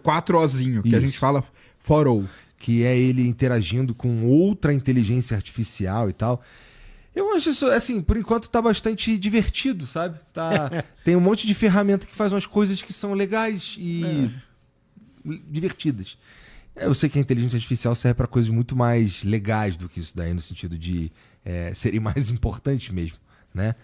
4Ozinho, que a gente fala for all. Que é ele interagindo com outra inteligência artificial e tal. Eu acho isso, assim, por enquanto tá bastante divertido, sabe? Tem um monte de ferramenta que faz umas coisas que são legais e divertidas. Eu sei que a inteligência artificial serve para coisas muito mais legais do que isso daí, no sentido de serem mais importantes mesmo, né?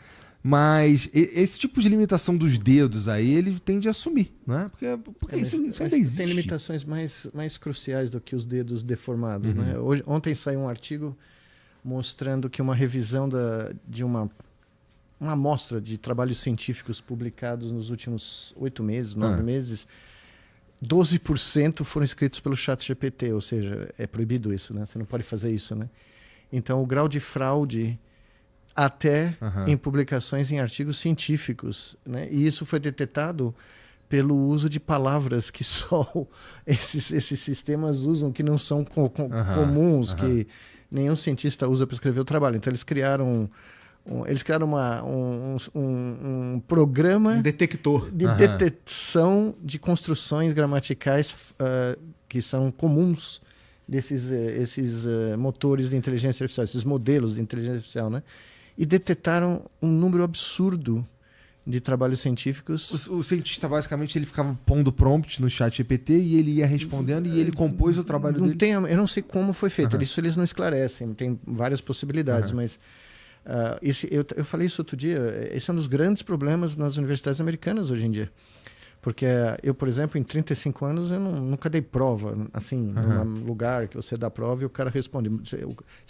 Mas esse tipo de limitação dos dedos aí, ele tende a assumir, né? Porque isso ainda existe. Tem limitações mais cruciais do que os dedos deformados, né? Ontem saiu um artigo mostrando que uma revisão de uma amostra de trabalhos científicos publicados nos últimos 8 meses, 9 meses, 12% foram escritos pelo ChatGPT, ou seja, é proibido isso, né? Você não pode fazer isso, né? Então, o grau de fraude até em publicações em artigos científicos, né? E isso foi detectado pelo uso de palavras que só esses sistemas usam, que não são comuns, que nenhum cientista usa para escrever o trabalho. Então, eles criaram um programa... Um detector. De detecção de construções gramaticais que são comuns desses motores de inteligência artificial, esses modelos de inteligência artificial, né? E detectaram um número absurdo de trabalhos científicos. O cientista, basicamente, ele ficava pondo prompt no chat GPT e ele ia respondendo e ele compôs o trabalho dele. Eu não sei como foi feito, isso eles não esclarecem, tem várias possibilidades, mas eu falei isso outro dia, esse é um dos grandes problemas nas universidades americanas hoje em dia. Porque eu, por exemplo, em 35 anos, eu nunca dei prova, assim, num lugar que você dá prova e o cara responde. Você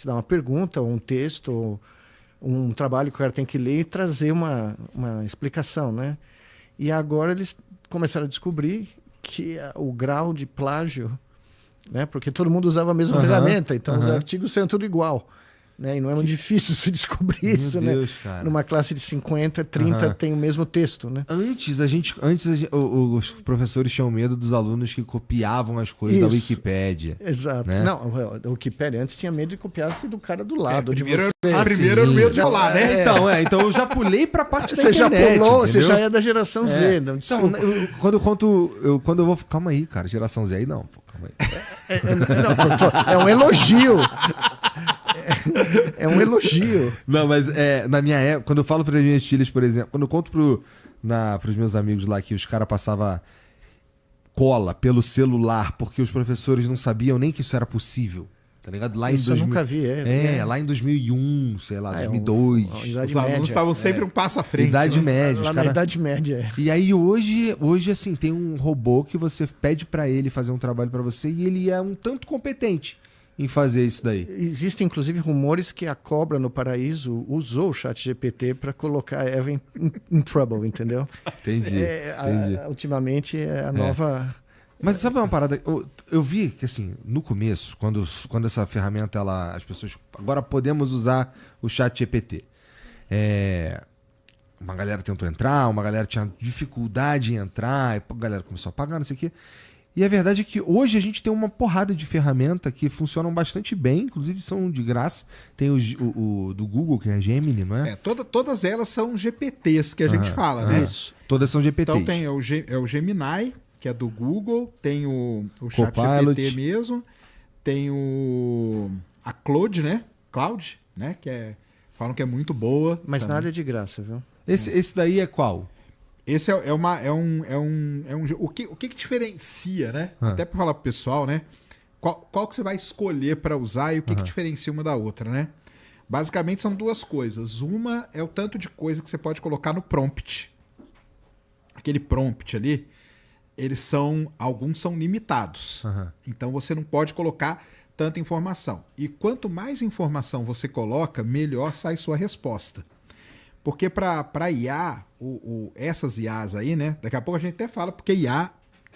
dá uma pergunta, um texto, um trabalho que o cara tem que ler e trazer uma explicação, né? E agora eles começaram a descobrir que o grau de plágio, né? Porque todo mundo usava a mesma ferramenta, então os artigos são tudo igual. Né? E não é muito difícil se descobrir isso, Meu Deus, né? cara. Numa classe de 50, 30 tem o mesmo texto, né? Antes os professores tinham medo dos alunos que copiavam as coisas da Wikipédia. Exato. Né? Não, a Wikipédia antes tinha medo de copiar-se do cara do lado. Primeiro era o medo de falar, né? Então eu já pulei pra parte da você internet. Já pulou, você entendeu? já é da geração Z. Não, então, quando eu vou... Calma aí, cara. Geração Z aí não. Pô, calma aí. É um elogio. É um elogio. Não, mas na minha época, quando eu falo para as minhas filhas, por exemplo, quando eu conto pros meus amigos lá que os caras passavam cola pelo celular porque os professores não sabiam nem que isso era possível, tá ligado? Lá isso eu nunca vi. Lá em 2001, sei lá, 2002. Os alunos estavam sempre um passo à frente. Idade né? média. Lá na Idade Média. E aí hoje, assim, tem um robô que você pede para ele fazer um trabalho para você e ele é um tanto competente em fazer isso daí. Existem, inclusive, rumores que a Cobra no Paraíso usou o ChatGPT para colocar a Eva em trouble, entendeu? Entendi. Ultimamente é a nova... Mas sabe uma parada? Eu vi que, assim, no começo, quando essa ferramenta, as pessoas... Agora podemos usar o ChatGPT. Uma galera tentou entrar, uma galera tinha dificuldade em entrar, a galera começou a pagar, não sei o quê. E a verdade é que hoje a gente tem uma porrada de ferramenta que funcionam bastante bem, inclusive são de graça. Tem o do Google, que é a Gemini, não é? Todas elas são GPTs que a gente fala, né? Isso. Todas são GPTs. Então tem o Gemini, que é do Google, tem o ChatGPT mesmo, tem a Claude, né? Falam que é muito boa. Mas também. nada é de graça, viu? Esse daí é qual? Esse o que diferencia, né? Até para falar pro pessoal, né? Qual que você vai escolher para usar e o que diferencia uma da outra, né? Basicamente são duas coisas. Uma é o tanto de coisa que você pode colocar no prompt. Aquele prompt ali, alguns são limitados. Então você não pode colocar tanta informação. E quanto mais informação você coloca, melhor sai sua resposta. Porque para IA, essas IAs aí, né? Daqui a pouco a gente até fala, porque IA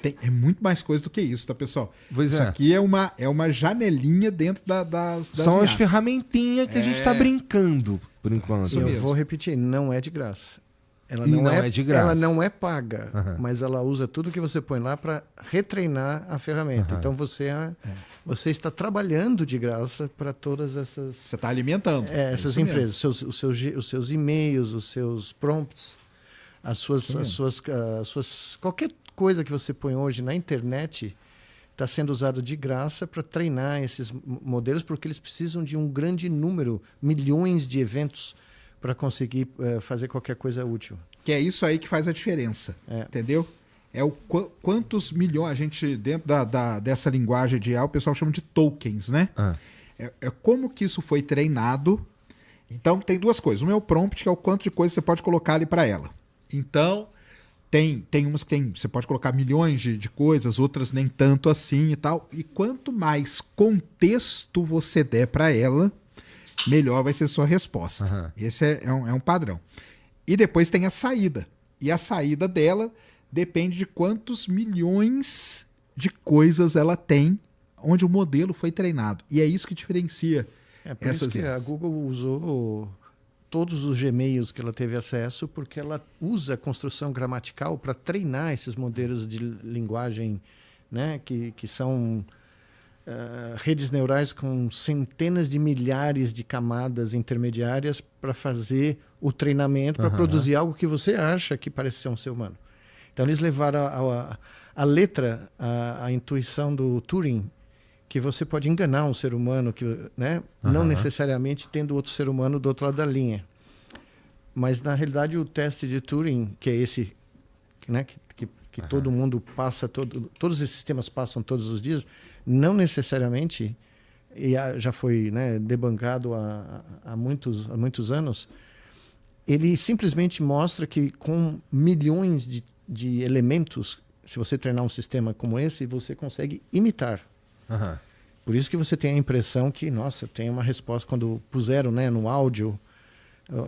é muito mais coisa do que isso, tá, pessoal? Isso aqui é uma janelinha dentro das São IAs. as ferramentinhas que a gente tá brincando, por enquanto. Eu vou repetir, não é de graça. Ela não é de graça. Ela não é paga, mas ela usa tudo que você põe lá para retreinar a ferramenta. Então você está trabalhando de graça para todas essas... Você está alimentando. Essas empresas. Os seus e-mails, os seus prompts, qualquer coisa que você põe hoje na internet está sendo usado de graça para treinar esses modelos, porque eles precisam de um grande número, milhões de eventos para conseguir fazer qualquer coisa útil. Que é isso aí que faz a diferença, entendeu? É o quantos milhões a gente, dentro dessa linguagem de IA, o pessoal chama de tokens, né? É como que isso foi treinado. Então, tem duas coisas. Uma é o prompt, que é o quanto de coisa você pode colocar ali para ela. Então, tem umas que você pode colocar milhões de coisas, outras nem tanto assim e tal. E quanto mais contexto você der para ela, melhor vai ser sua resposta. Esse é um padrão. E depois tem a saída. E a saída dela depende de quantos milhões de coisas ela tem, onde o modelo foi treinado. E é isso que diferencia por isso que a Google usou todos os Gmails que ela teve acesso, porque ela usa a construção gramatical para treinar esses modelos de linguagem, né, que são redes neurais com centenas de milhares de camadas intermediárias para fazer o treinamento, para produzir algo que você acha que parece ser um ser humano. Então, eles levaram a letra, a intuição do Turing, que você pode enganar um ser humano, né? Não necessariamente tendo outro ser humano do outro lado da linha. Mas, na realidade, o teste de Turing, que é esse, né, que todo mundo passa, todos esses sistemas passam todos os dias, não necessariamente, e já foi, né, debunkado há muitos anos, ele simplesmente mostra que com milhões de elementos, se você treinar um sistema como esse, você consegue imitar. Por isso que você tem a impressão que, nossa, tem uma resposta. Quando puseram, né, no áudio,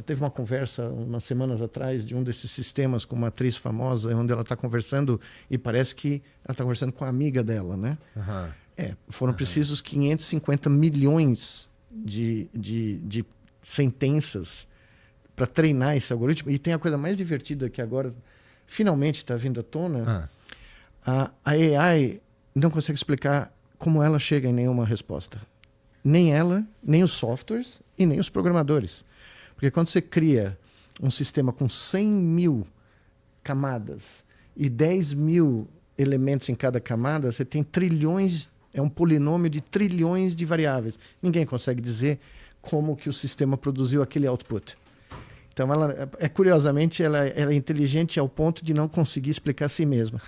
teve uma conversa umas semanas atrás de um desses sistemas com uma atriz famosa, onde ela está conversando e parece que ela está conversando com a amiga dela, né? Foram precisos 550 milhões de sentenças para treinar esse algoritmo. E tem a coisa mais divertida que agora finalmente está vindo à tona. A AI não consegue explicar como ela chega em nenhuma resposta. Nem ela, nem os softwares e nem os programadores. Porque quando você cria um sistema com 100 mil camadas e 10 mil elementos em cada camada, você tem trilhões, é um polinômio de trilhões de variáveis. Ninguém consegue dizer como que o sistema produziu aquele output. Então, curiosamente, ela é inteligente ao ponto de não conseguir explicar a si mesma.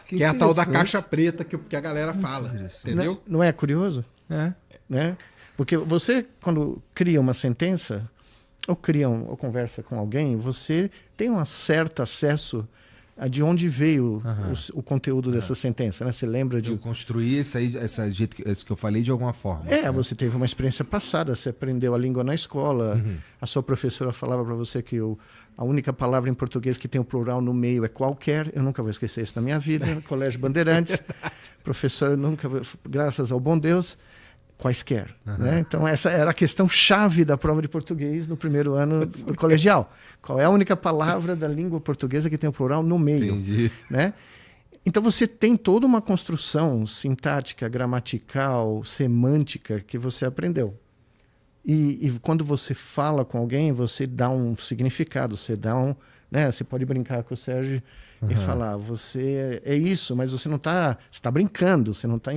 Que é a tal da caixa preta que a galera fala, entendeu? Não é curioso? Né? Porque você, quando cria uma sentença, ou conversa com alguém, você tem um certo acesso a de onde veio o conteúdo dessa sentença, né? Você lembra de... Eu construí esse que eu falei de alguma forma. Você teve uma experiência passada, você aprendeu a língua na escola, a sua professora falava para você que a única palavra em português que tem o plural no meio é qualquer. Eu nunca vou esquecer isso na minha vida. No Colégio Bandeirantes, professor nunca, graças ao bom Deus, quaisquer. Né? Então, essa era a questão chave da prova de português no primeiro ano do colegial. Qual é a única palavra da língua portuguesa que tem o plural no meio? Entendi. Né? Então, você tem toda uma construção sintática, gramatical, semântica que você aprendeu. E quando você fala com alguém, você dá um significado, né? Você pode brincar com o Sérgio e falar, você é isso, mas você não está... Você está brincando, você não está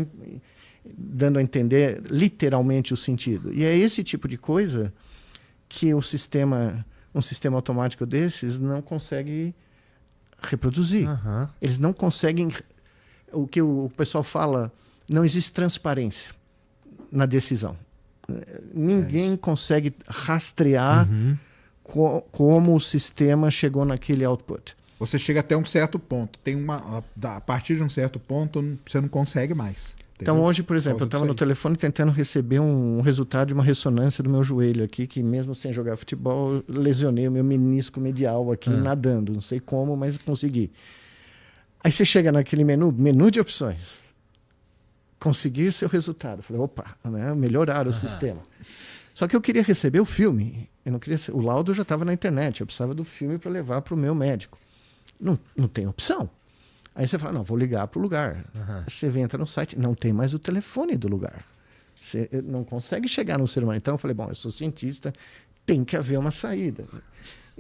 dando a entender literalmente o sentido. E é esse tipo de coisa que um sistema automático desses não consegue reproduzir. Eles não conseguem... O que o pessoal fala, não existe transparência na decisão. Ninguém consegue rastrear como o sistema chegou naquele output. Você chega até um certo ponto. A partir de um certo ponto, você não consegue mais. Entendeu? Então, hoje, por exemplo, eu estava no telefone tentando receber um resultado de uma ressonância do meu joelho aqui, que mesmo sem jogar futebol, eu lesionei o meu menisco medial aqui nadando. Não sei como, mas consegui. Aí você chega naquele menu de opções. Conseguir seu resultado. Eu falei, opa, né? Melhorar o sistema. Só que eu queria receber o filme. Eu não queria o laudo já estava na internet. Eu precisava do filme para levar para o meu médico. Não tem opção. Aí você fala, não, vou ligar para o lugar. Você entra no site, não tem mais o telefone do lugar. Você não consegue chegar no ser humano. Então eu falei, bom, eu sou cientista, tem que haver uma saída.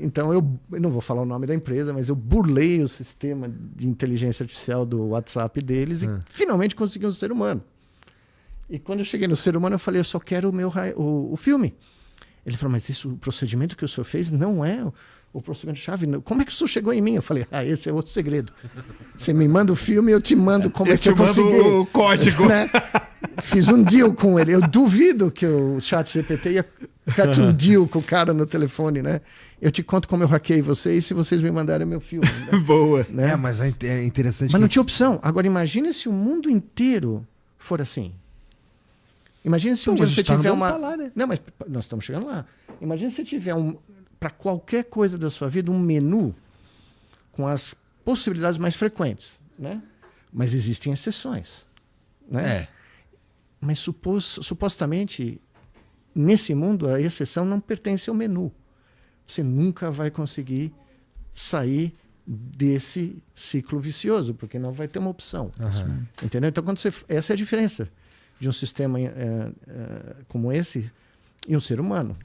Então eu não vou falar o nome da empresa, mas eu burlei o sistema de inteligência artificial do WhatsApp deles e finalmente consegui um ser humano. E quando eu cheguei no ser humano, eu falei, eu só quero o filme. Ele falou, mas o procedimento que o senhor fez não é o procedimento-chave. Como é que o senhor chegou em mim? Eu falei, esse é outro segredo. Você me manda o filme, eu te mando como é que eu consegui. Eu te mando o código. Né? Fiz um deal com ele. Eu duvido que o ChatGPT ia fazer um deal com o cara no telefone, né? Eu te conto como eu hackei vocês se vocês me mandarem meu filme. Né? Boa. Né? Mas é interessante. Mas não tinha opção. Agora imagine se o mundo inteiro for assim. Imagina se um dia você tiver uma... Lá, né? Não, mas nós estamos chegando lá. Imagina se você tiver para qualquer coisa da sua vida, um menu com as possibilidades mais frequentes, né? Mas existem exceções, né? Mas supostamente, nesse mundo, a exceção não pertence ao menu. Você nunca vai conseguir sair desse ciclo vicioso, porque não vai ter uma opção. Entendeu? Então, essa é a diferença de um sistema como esse e um ser humano.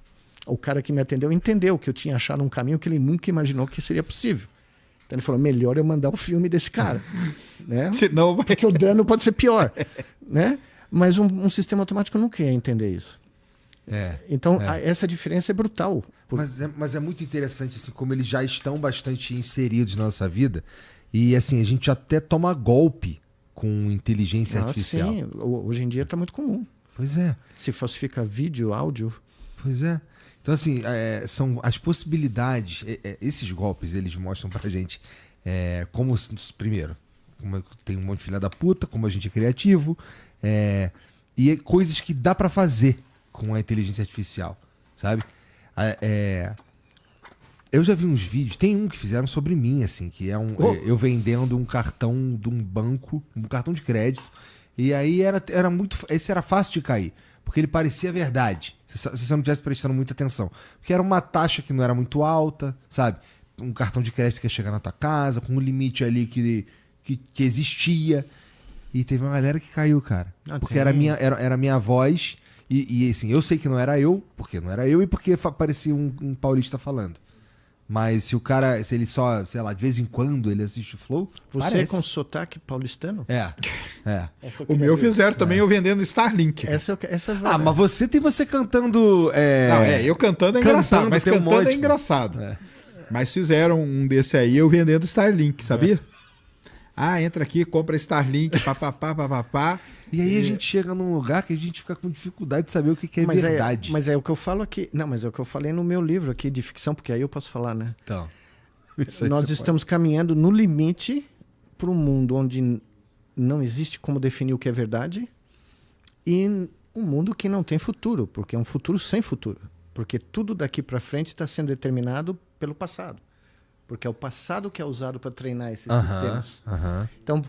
O cara que me atendeu entendeu que eu tinha achado um caminho que ele nunca imaginou que seria possível. Então ele falou, melhor eu mandar o filme desse cara. Né? Senão vai... Porque o dano pode ser pior. Né? Mas um sistema automático nunca ia entender isso. Então essa diferença é brutal. Mas é muito interessante assim, como eles já estão bastante inseridos na nossa vida. E assim, a gente até toma golpe com inteligência artificial. Sim, hoje em dia está muito comum. Pois é. Se falsifica vídeo, áudio. Pois é. Então, assim, são as possibilidades. Esses golpes, eles mostram pra gente como, primeiro, como tem um monte de filha da puta, como a gente é criativo, e coisas que dá pra fazer com a inteligência artificial, sabe? Eu já vi uns vídeos, tem um que fizeram sobre mim, assim, que é eu vendendo um cartão de um banco, um cartão de crédito, e aí esse era fácil de cair, porque ele parecia verdade, se você não estivesse prestando muita atenção. Porque era uma taxa que não era muito alta, sabe? Um cartão de crédito que ia chegar na tua casa, com um limite ali que existia, e teve uma galera que caiu, cara. Porque era a minha voz, e assim, eu sei que não era eu, porque não era eu, e porque parecia um paulista falando. Mas se ele só, sei lá, de vez em quando ele assiste o Flow, Você parece. com sotaque paulistano? O meu fizeram também eu vendendo Starlink. Essa Mas você cantando... eu cantando é engraçado, mas cantando é engraçado. Mas fizeram um desse aí eu vendendo Starlink, sabia? Entra aqui, compra Starlink, papapá. E aí a gente chega num lugar que a gente fica com dificuldade de saber o que é verdade. Mas é o que eu falo aqui. Não, mas é o que eu falei no meu livro aqui de ficção, porque aí eu posso falar, né? Então. Nós estamos caminhando no limite para um mundo onde não existe como definir o que é verdade e um mundo que não tem futuro, porque é um futuro sem futuro. Porque tudo daqui para frente está sendo determinado pelo passado. Porque é o passado que é usado para treinar esses sistemas. Então,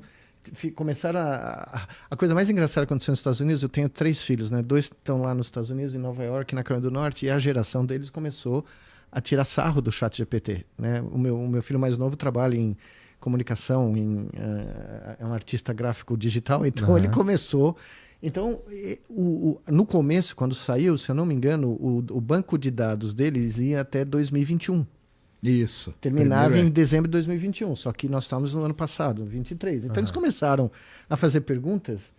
começaram a coisa mais engraçada que aconteceu nos Estados Unidos, eu tenho 3 filhos, né? 2 estão lá nos Estados Unidos, em Nova York, na Carolina do Norte, e a geração deles começou a tirar sarro do ChatGPT, né? O meu filho mais novo trabalha em comunicação, é um artista gráfico digital, então ele começou... Então, no começo, quando saiu, se eu não me engano, o banco de dados deles ia até 2021. Isso. Terminava em dezembro de 2021, só que nós estávamos no ano passado, 23. Então eles começaram a fazer perguntas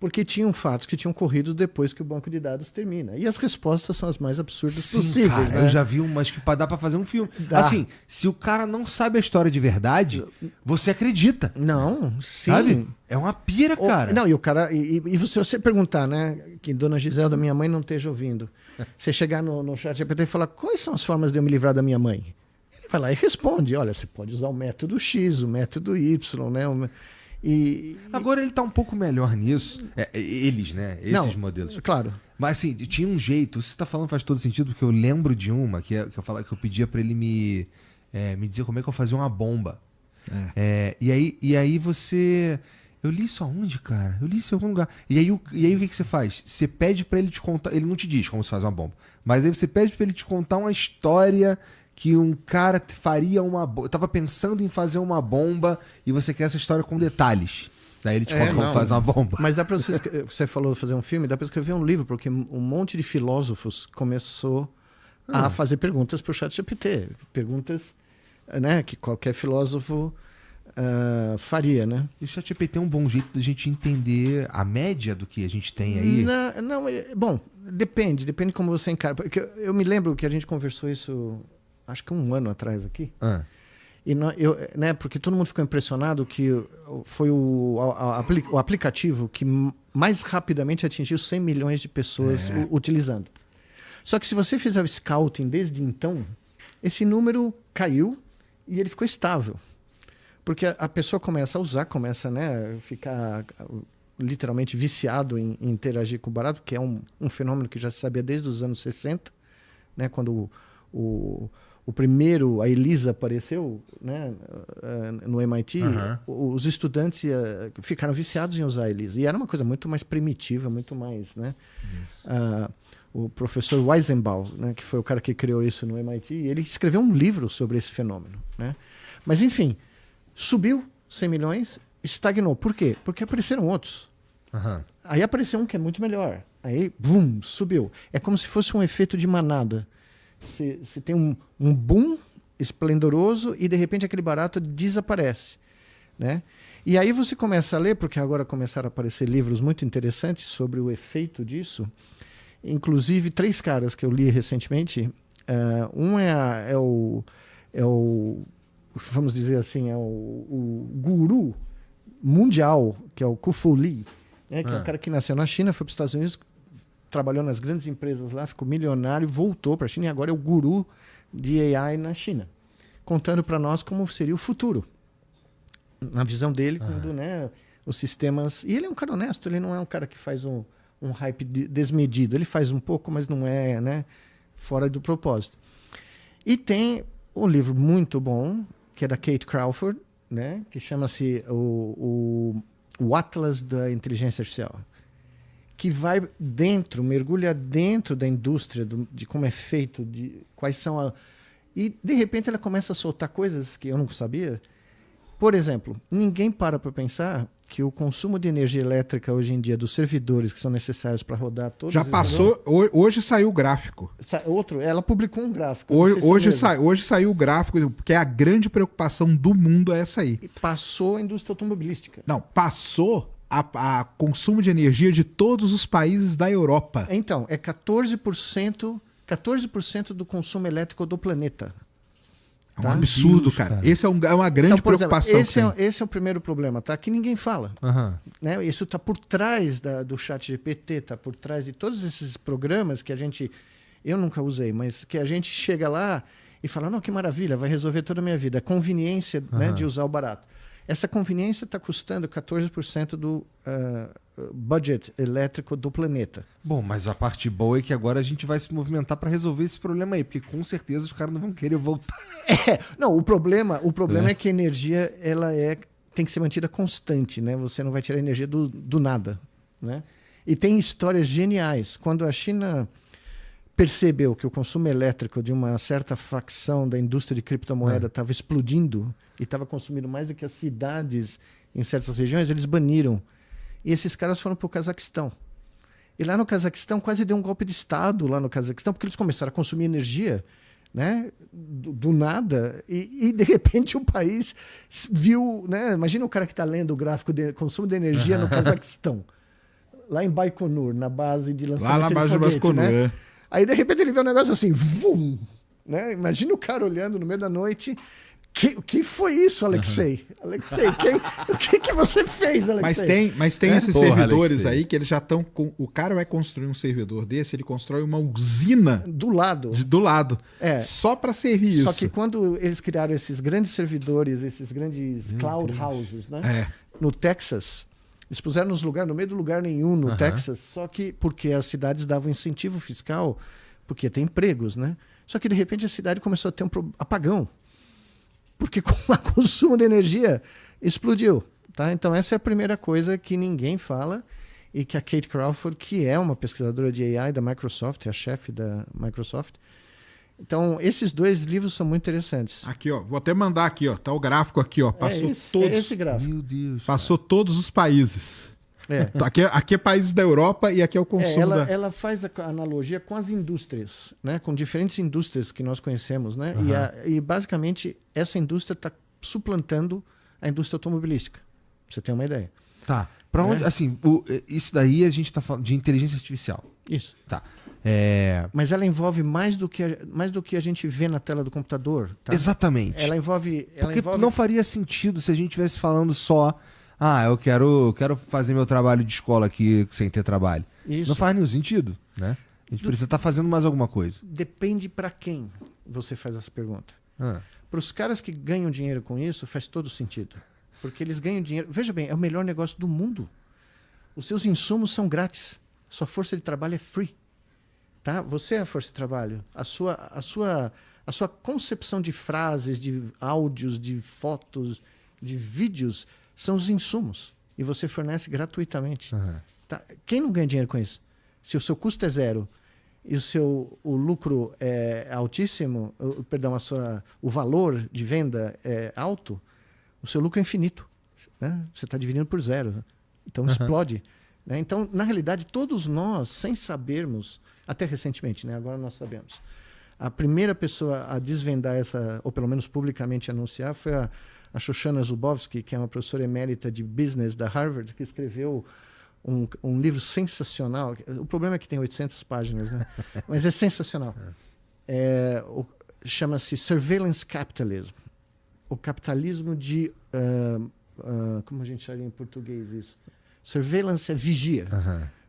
porque tinham fatos que tinham corrido depois que o banco de dados termina. E as respostas são as mais absurdas possíveis. Cara, né? Eu já vi umas que dá pra fazer um filme. Dá. Assim, se o cara não sabe a história de verdade, você acredita. Não, sim. Sabe? É uma pira, cara. Não, e o cara. E se você perguntar, né? Que Dona Giselda, minha mãe, não esteja ouvindo. Você chegar no chat GPT e falar: quais são as formas de eu me livrar da minha mãe? Ele vai lá e responde: olha, você pode usar o método X, o método Y, né? Agora ele tá um pouco melhor nisso. Eles, né? Esses modelos. Claro. Mas assim, tinha um jeito. Isso que você tá falando faz todo sentido, porque eu lembro de uma que eu pedia pra ele me dizer como é que eu fazia uma bomba. E aí você... Eu li isso aonde, cara? Eu li isso em algum lugar. E aí o que você faz? Você pede pra ele te contar... Ele não te diz como se faz uma bomba. Mas aí você pede pra ele te contar uma história... que um cara faria tava pensando em fazer uma bomba e você quer essa história com detalhes. Daí ele te conta como faz uma bomba. Mas dá pra você falou fazer um filme, dá pra escrever um livro, porque um monte de filósofos começou a fazer perguntas para o ChatGPT. Perguntas, né, que qualquer filósofo faria, né? E o ChatGPT é um bom jeito da gente entender a média do que a gente tem aí? Não, bom, depende como você encara. Porque eu me lembro que a gente conversou isso, acho que 1 ano atrás aqui. E né, porque todo mundo ficou impressionado que foi o aplicativo que mais rapidamente atingiu 100 milhões de pessoas utilizando. Só que se você fizer o scouting desde então, esse número caiu e ele ficou estável. Porque a pessoa começa a usar, começa, né, a ficar literalmente viciado em interagir com o barato, que é um fenômeno que já se sabia desde os anos 60, né, quando o primeiro, a ELISA apareceu, né, no MIT, os estudantes ficaram viciados em usar a ELISA. E era uma coisa muito mais primitiva, muito mais, né? O professor Weizenbaum, né, que foi o cara que criou isso no MIT, ele escreveu um livro sobre esse fenômeno, né? Mas, enfim, subiu 100 milhões, estagnou. Por quê? Porque apareceram outros. Aí apareceu um que é muito melhor. Aí, bum, subiu. É como se fosse um efeito de manada. Você tem um boom esplendoroso e, de repente, aquele barato desaparece, né? E aí você começa a ler, porque agora começaram a aparecer livros muito interessantes sobre o efeito disso. Inclusive, 3 caras que eu li recentemente. Um é o vamos dizer assim, é o guru mundial, que é o Ku-Fu Lee, né, que é o cara que nasceu na China, foi para os Estados Unidos, trabalhou nas grandes empresas lá, ficou milionário, voltou para a China e agora é o guru de AI na China, contando para nós como seria o futuro. Na visão dele, quando, né, os sistemas... E ele é um cara honesto, ele não é um cara que faz um hype desmedido, ele faz um pouco, mas não é, né, fora do propósito. E tem um livro muito bom, que é da Kate Crawford, né, que chama-se o Atlas da Inteligência Artificial, que vai mergulha dentro da indústria, de como é feito, de quais são E, de repente, ela começa a soltar coisas que eu não sabia. Por exemplo, ninguém para pensar que o consumo de energia elétrica hoje em dia dos servidores que são necessários para rodar todos... Já passou, hoje saiu o gráfico. Ela publicou um gráfico. Hoje saiu o gráfico, porque a grande preocupação do mundo é essa aí. E passou a indústria automobilística. Não, passou a consumo de energia de todos os países da Europa. Então, é 14% do consumo elétrico do planeta. É um absurdo, cara. Esse é uma grande preocupação. Exemplo, esse é o primeiro problema, tá? Que ninguém fala. Né? Isso está por trás do ChatGPT, está por trás de todos esses programas que eu nunca usei, mas que a gente chega lá e fala, não, que maravilha, vai resolver toda a minha vida. A conveniência, né, de usar o barato. Essa conveniência está custando 14% do budget elétrico do planeta. Bom, mas a parte boa é que agora a gente vai se movimentar para resolver esse problema aí, porque com certeza os caras não vão querer voltar. Não, o problema é que a energia tem que ser mantida constante, né? Você não vai tirar energia do nada, né? E tem histórias geniais. Quando a China percebeu que o consumo elétrico de uma certa fração da indústria de criptomoeda estava explodindo e estava consumindo mais do que as cidades em certas regiões, eles baniram. E esses caras foram para o Cazaquistão. E lá no Cazaquistão quase deu um golpe de Estado lá no Cazaquistão, porque eles começaram a consumir energia, né, do nada, e de repente o país viu... Né, imagina o cara que está lendo o gráfico de consumo de energia no Cazaquistão, lá em Baikonur, na base de lançamento lá na base de foguete, de Baikonur, né? Aí de repente ele vê um negócio assim, vum! Né? Imagina o cara olhando no meio da noite... O que foi isso, Alexei? Alexei, o que você fez, Alexei? Mas tem esses servidores aí que eles já estão... O cara vai construir um servidor desse, ele constrói uma usina... Do lado. Do lado. Só para servir isso. Só que quando eles criaram esses grandes servidores, esses grandes cloud houses, né? No Texas, eles puseram no meio do lugar nenhum no Texas, só que porque as cidades davam incentivo fiscal, porque tem empregos, né? Só que de repente a cidade começou a ter um apagão. Porque com o consumo de energia explodiu. Tá? Então essa é a primeira coisa que ninguém fala e que a Kate Crawford, que é uma pesquisadora de AI da Microsoft, é a chefe da Microsoft. Então esses 2 livros são muito interessantes. Aqui, ó, vou até mandar aqui, ó, tá o gráfico aqui, ó, passou todos. É esse gráfico. Meu Deus. Passou todos os países. Aqui é países da Europa e aqui é o consumo ela faz a analogia com as indústrias, né? Com diferentes indústrias que nós conhecemos, né? E basicamente essa indústria está suplantando a indústria automobilística. Pra você ter uma ideia. Tá. Para onde, assim, isso daí a gente está falando de inteligência artificial. Isso. Tá. Mas ela envolve mais do que a gente vê na tela do computador. Tá? Exatamente. Ela envolve. Porque não faria sentido se a gente estivesse falando só. Eu quero fazer meu trabalho de escola aqui sem ter trabalho. Isso. Não faz nenhum sentido, né? A gente precisa estar fazendo mais alguma coisa. Depende para quem você faz essa pergunta. Para os caras que ganham dinheiro com isso, faz todo sentido. Porque eles ganham dinheiro. Veja bem, é o melhor negócio do mundo. Os seus insumos são grátis. Sua força de trabalho é free. Tá? Você é a força de trabalho. A sua concepção de frases, de áudios, de fotos, de vídeos são os insumos. E você fornece gratuitamente. Tá? Quem não ganha dinheiro com isso? Se o seu custo é zero e o lucro é altíssimo, o valor de venda é alto, o seu lucro é infinito. Né? Você está dividindo por zero. Então explode. Né? Então, na realidade, todos nós, sem sabermos, até recentemente, né? Agora nós sabemos, a primeira pessoa a desvendar ou pelo menos publicamente anunciar, foi a Shoshana Zuboffsky, que é uma professora emérita de business da Harvard, que escreveu um livro sensacional. O problema é que tem 800 páginas, né? Mas é sensacional. Chama-se Surveillance Capitalism. O capitalismo de... como a gente chama em português isso? Surveillance é vigia.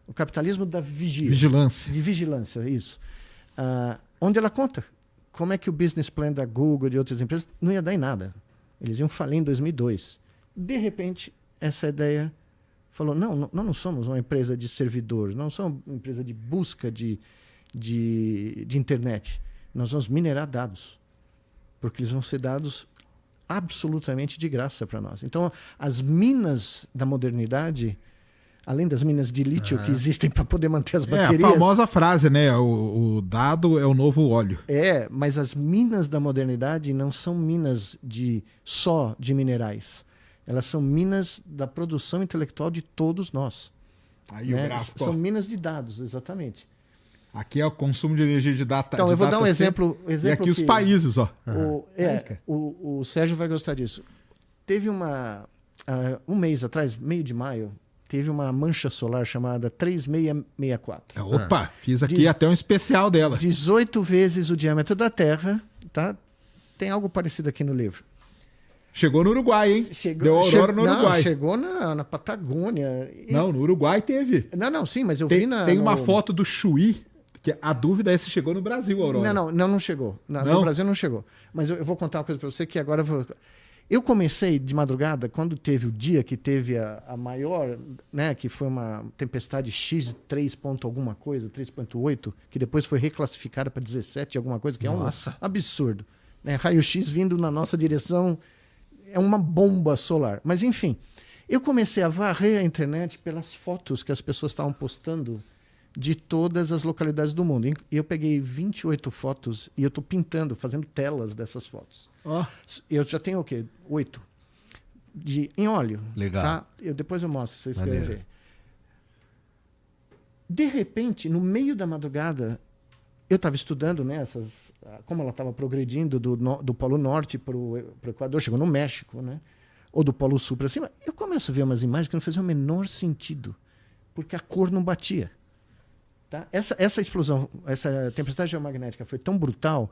O capitalismo da vigia. Vigilância. De vigilância, isso. Onde ela conta como é que o business plan da Google e de outras empresas não ia dar em nada. Eles iam falir em 2002. De repente, essa ideia falou, nós não somos uma empresa de servidor, não somos uma empresa de busca de internet. Nós vamos minerar dados. Porque eles vão ser dados absolutamente de graça para nós. Então, as minas da modernidade, além das minas de lítio que existem para poder manter as baterias... a famosa frase, né? O dado é o novo óleo. Mas as minas da modernidade não são minas só de minerais. Elas são minas da produção intelectual de todos nós. Aí o gráfico. São minas de dados, exatamente. Aqui é o consumo de energia de data. Então, eu vou dar um exemplo. E aqui os países, ó. O Sérgio vai gostar disso. Teve um mês atrás, meio de maio, teve uma mancha solar chamada 3664. Opa, fiz aqui até um especial dela. 18 vezes o diâmetro da Terra. Tá? Tem algo parecido aqui no livro. Chegou no Uruguai, hein? Deu aurora no Uruguai. Não, chegou na Patagônia. Não, no Uruguai teve. Não, sim, mas eu vi Tem uma foto do Chuí, que a dúvida é se chegou no Brasil, a aurora. Não chegou. No Brasil não chegou. Mas eu vou contar uma coisa para você que agora... Eu comecei de madrugada, quando teve o dia que teve a maior, né, que foi uma tempestade X 3 ponto alguma coisa, 3.8, que depois foi reclassificada para 17 alguma coisa, que é um absurdo. Né? Raio-X vindo na nossa direção, é uma bomba solar. Mas, enfim, eu comecei a varrer a internet pelas fotos que as pessoas estavam postando de todas as localidades do mundo. E eu peguei 28 fotos e eu estou pintando, fazendo telas dessas fotos. Eu já tenho o quê? 8. Em óleo. Legal. Tá? Depois eu mostro, se vocês querem ver. De repente, no meio da madrugada, eu estava estudando, né, como ela estava progredindo do Polo Norte para o Equador, chegou no México, né, ou do Polo Sul para cima. Eu começo a ver umas imagens que não faziam o menor sentido, porque a cor não batia. Tá? Essa explosão, essa tempestade geomagnética foi tão brutal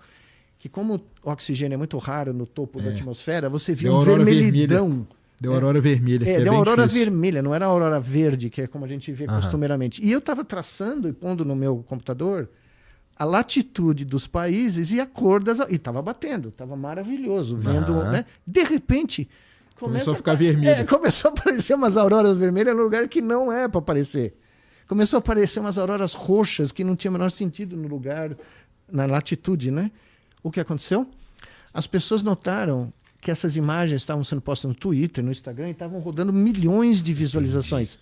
que, como o oxigênio é muito raro no topo da atmosfera, você via um vermelhidão. Deu aurora vermelha. Deu aurora vermelha, não era aurora verde, que é como a gente vê costumeiramente. E eu estava traçando e pondo no meu computador a latitude dos países e a cor e estava batendo, estava maravilhoso, vendo, né? De repente, começou a ficar vermelho. Começou a aparecer umas auroras vermelhas no lugar que não é para aparecer. Começou a aparecer umas auroras roxas que não tinha o menor sentido no lugar, na latitude, né? O que aconteceu? As pessoas notaram que essas imagens estavam sendo postas no Twitter, no Instagram, e estavam rodando milhões de visualizações.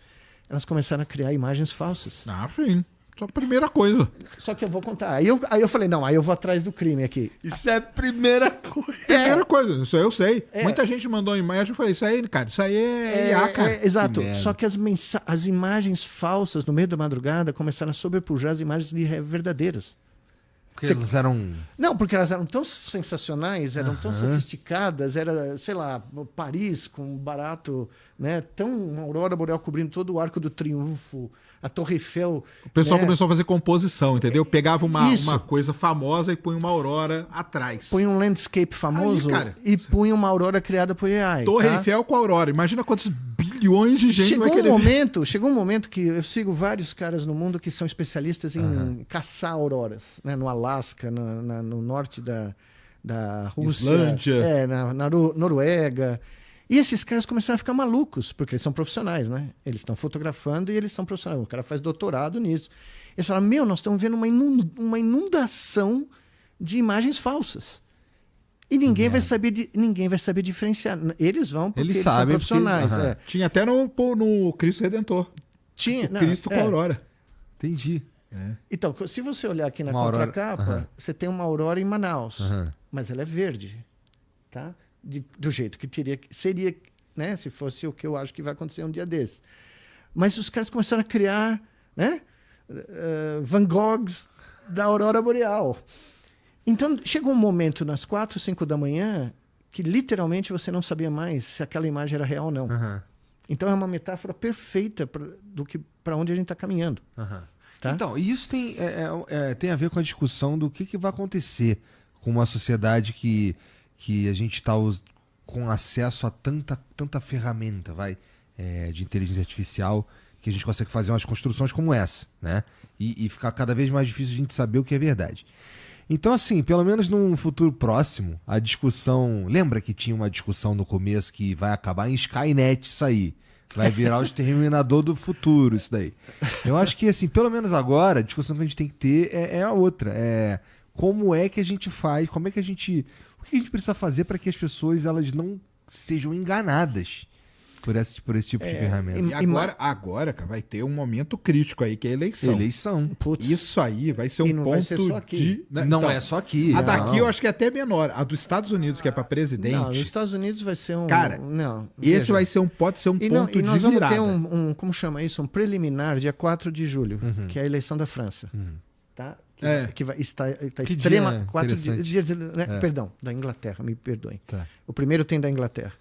Elas começaram a criar imagens falsas. Sim. Só a primeira coisa. Só que eu vou contar. Aí eu falei, não, aí eu vou atrás do crime aqui. Isso é a primeira coisa. Primeira coisa, isso aí eu sei. Muita gente mandou imagem, eu falei, isso aí, cara, isso aí é IA, cara. Exato. Que Só que as imagens falsas no meio da madrugada começaram a sobrepujar as imagens verdadeiras. Porque elas eram... Não, porque elas eram tão sensacionais, eram tão sofisticadas, era, sei lá, Paris com um barato, né? Tão uma aurora boreal cobrindo todo o Arco do Triunfo, a Torre Eiffel. O pessoal né? começou a fazer composição, entendeu? Pegava uma Isso. coisa famosa e punha uma aurora atrás. Põe um landscape famoso Aí, cara, e punha uma aurora criada por AI. Torre tá? Eiffel com a aurora. Imagina quantos bilhões de gente vai querer ver. Chegou um momento que eu sigo vários caras no mundo que são especialistas em caçar auroras, né? No Alasca, no norte da Rússia, Islândia. na Noruega. E esses caras começaram a ficar malucos, porque eles são profissionais, né? Eles estão fotografando e eles são profissionais. O cara faz doutorado nisso. Eles falaram, nós estamos vendo uma inundação de imagens falsas. E ninguém vai saber diferenciar. Eles vão porque eles são profissionais. Tinha até no Cristo Redentor. Tinha. Cristo com a aurora. Entendi. Então, se você olhar aqui na Uma aurora- contracapa, você tem uma aurora em Manaus, mas ela é verde, tá? Do jeito que seria, né? Se fosse o que eu acho que vai acontecer um dia desses. Mas os caras começaram a criar, né? Van Goghs da aurora boreal. Então, chegou um momento nas 4, 5 da manhã que literalmente você não sabia mais se aquela imagem era real ou não. Então, é uma metáfora perfeita para onde a gente está caminhando. Tá? Então, e isso tem a ver com a discussão do que vai acontecer com uma sociedade que a gente está com acesso a tanta ferramenta, de inteligência artificial, que a gente consegue fazer umas construções como essa, né? E ficar cada vez mais difícil a gente saber o que é verdade. Então, assim, pelo menos num futuro próximo, a discussão... Lembra que tinha uma discussão no começo que vai acabar em Skynet isso aí? Vai virar o exterminador do futuro, isso daí. Eu acho que, assim, pelo menos agora, a discussão que a gente tem que ter é a outra. Como é que a gente faz, o que a gente precisa fazer para que as pessoas elas não sejam enganadas por esse tipo de ferramenta. E agora, cara, vai ter um momento crítico aí, que é a eleição. Putz. Isso aí vai ser um não ponto vai ser só aqui. de... Não Então, é só aqui. A daqui eu acho que é até menor. A dos Estados Unidos, que é para presidente... Não, nos Estados Unidos vai ser um... Cara, não, esse veja. vai ser pode ser um ponto E nós de virada. vamos ter como chama isso? Um preliminar, dia 4 de julho, que é a eleição da França. Tá? Que vai estar Que extrema... dia 4 interessante. dias... Né? Perdão, da Inglaterra, me perdoem. Tá. O primeiro tem da Inglaterra.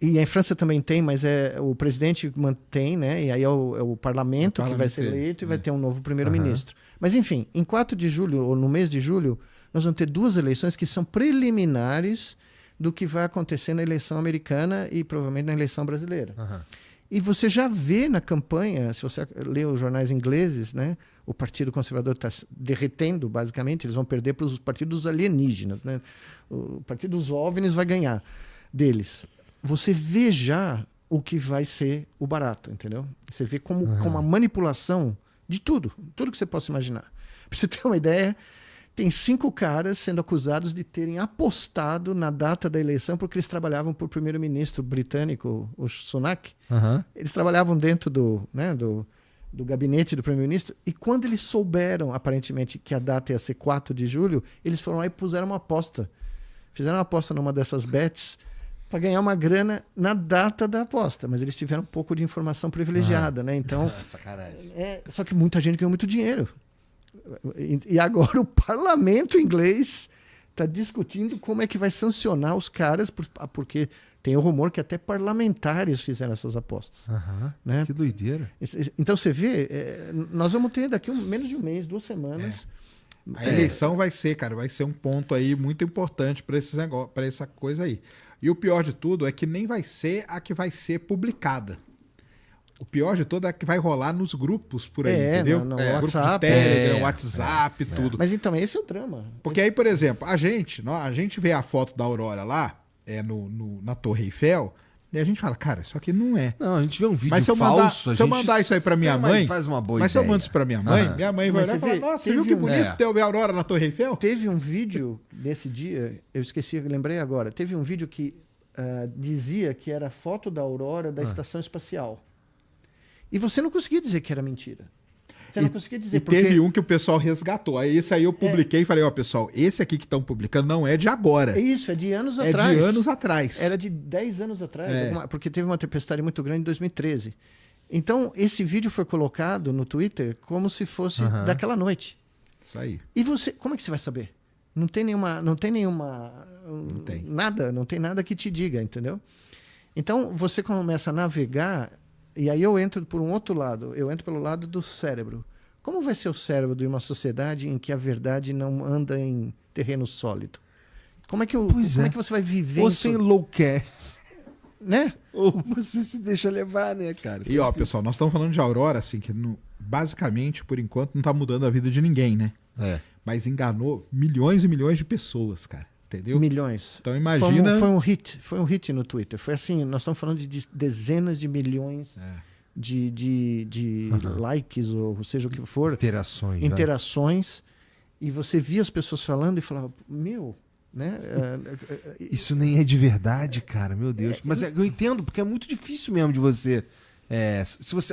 E em França também tem, mas o presidente mantém, né? E aí é o parlamento que vai ser eleito e vai ter um novo primeiro-ministro. Mas, enfim, em 4 de julho, ou no mês de julho, nós vamos ter 2 eleições que são preliminares do que vai acontecer na eleição americana e provavelmente na eleição brasileira. E você já vê na campanha, se você lê os jornais ingleses, né? O Partido Conservador está derretendo, basicamente, eles vão perder para os partidos alienígenas, né? O Partido dos OVNIs vai ganhar deles. Você vê já o que vai ser o barato, entendeu? Você vê como a manipulação de tudo que você possa imaginar. Para você ter uma ideia, tem 5 caras sendo acusados de terem apostado na data da eleição porque eles trabalhavam para o primeiro-ministro britânico, o Sunak. Eles trabalhavam dentro do gabinete do primeiro-ministro e quando eles souberam, aparentemente, que a data ia ser 4 de julho, eles foram lá e puseram uma aposta. Fizeram uma aposta numa dessas bets para ganhar uma grana na data da aposta, mas eles tiveram um pouco de informação privilegiada, né? Então, sacanagem. Só que muita gente ganhou muito dinheiro. E agora o parlamento inglês está discutindo como é que vai sancionar os caras, porque tem o rumor que até parlamentares fizeram essas apostas. Né? Que doideira. Então você vê, nós vamos ter daqui menos de um mês, 2 semanas... A eleição vai ser um ponto aí muito importante para essa coisa aí. E o pior de tudo é que nem vai ser a que vai ser publicada. O pior de tudo é que vai rolar nos grupos por aí, entendeu? No grupo WhatsApp. de Telegram, WhatsApp, tudo. Mas então, esse é o drama. Porque aí, por exemplo, a gente vê a foto da Aurora lá, na Torre Eiffel, e a gente fala, cara, isso aqui não é. Não, a gente vê um vídeo Mas se eu falso. mandar isso aí pra minha mãe, faz uma boa mas se eu ideia. mando isso pra minha mãe, minha mãe vai Mas olhar e você falar, vê, nossa, você teve viu que um- bonito ter a Aurora na Torre Eiffel? Teve um vídeo desse dia, eu esqueci, lembrei agora. Teve um vídeo que dizia que era foto da aurora da estação espacial. E você não conseguia dizer que era mentira. Você não conseguia dizer. E teve um que o pessoal resgatou. Aí esse aí eu publiquei e falei, ó, pessoal, esse aqui que estão publicando não é de agora. É isso, é de anos É atrás. de anos atrás. Era de 10 anos atrás, porque teve uma tempestade muito grande em 2013. Então, esse vídeo foi colocado no Twitter como se fosse daquela noite. Isso aí. E você, como é que você vai saber? Não tem nenhuma, não tem nada que te diga, entendeu? Então, você começa a navegar, e aí eu entro por um outro lado, eu entro pelo lado do cérebro. Como vai ser o cérebro de uma sociedade em que a verdade não anda em terreno sólido? Como é que você vai viver Ou isso? sem enlouquece. Né? Ou você se deixa levar, né, cara? E ó, pessoal, nós estamos falando de Aurora, assim, que basicamente, por enquanto, não tá mudando a vida de ninguém, né? É. Mas enganou milhões e milhões de pessoas, cara. Entendeu? Milhões. Então imagina... Foi um hit no Twitter. Foi assim, nós estamos falando de dezenas de milhões de likes, ou seja o que for. Interações. E você via as pessoas falando e falava, meu... Né? Isso nem é de verdade, cara, meu Deus. Mas eu entendo, porque é muito difícil mesmo de você,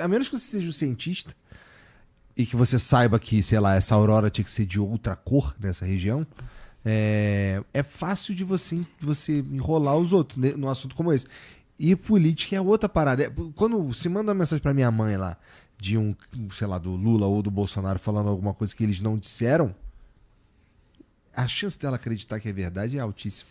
a menos que você seja um cientista e que você saiba que, sei lá, essa aurora tinha que ser de outra cor nessa região, é fácil de você enrolar os outros num assunto como esse. E política é outra parada. Quando você manda uma mensagem pra minha mãe lá de sei lá, do Lula ou do Bolsonaro falando alguma coisa que eles não disseram, a chance dela acreditar que é verdade é altíssima.